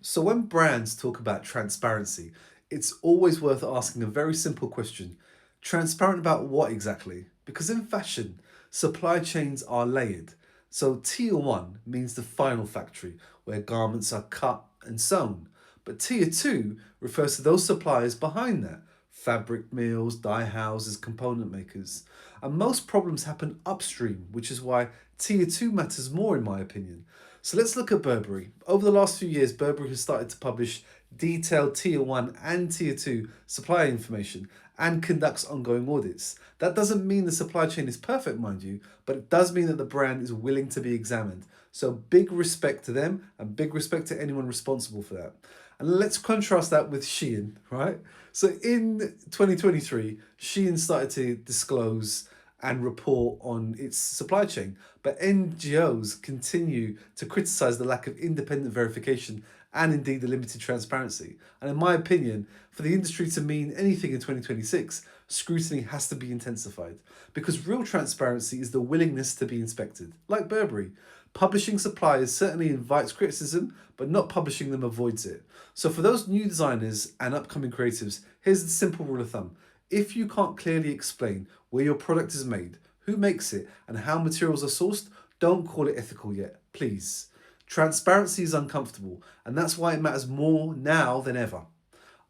So when brands talk about transparency, it's always worth asking a very simple question. Transparent about what exactly? Because in fashion, supply chains are layered. So tier 1 means the final factory where garments are cut and sewn. But tier 2 refers to those suppliers behind that: fabric mills, dye houses, component makers. And most problems happen upstream, which is why tier 2 matters more in my opinion. So let's look at Burberry. Over the last few years, Burberry has started to publish detailed tier 1 and tier 2 supplier information and conducts ongoing audits. That doesn't mean the supply chain is perfect, mind you, but it does mean that the brand is willing to be examined. So big respect to them and big respect to anyone responsible for that. And let's contrast that with Shein, right? So in 2023, Shein started to disclose and report on its supply chain, but NGOs continue to criticize the lack of independent verification and indeed the limited transparency. And in my opinion, for the industry to mean anything in 2026, scrutiny has to be intensified because real transparency is the willingness to be inspected. Like Burberry, publishing suppliers certainly invites criticism, but not publishing them avoids it. So for those new designers and upcoming creatives, here's the simple rule of thumb. If you can't clearly explain where your product is made, who makes it, and how materials are sourced, don't call it ethical yet, please. Transparency is uncomfortable, and that's why it matters more now than ever.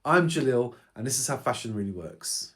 I'm Jalil, and this is how fashion really works.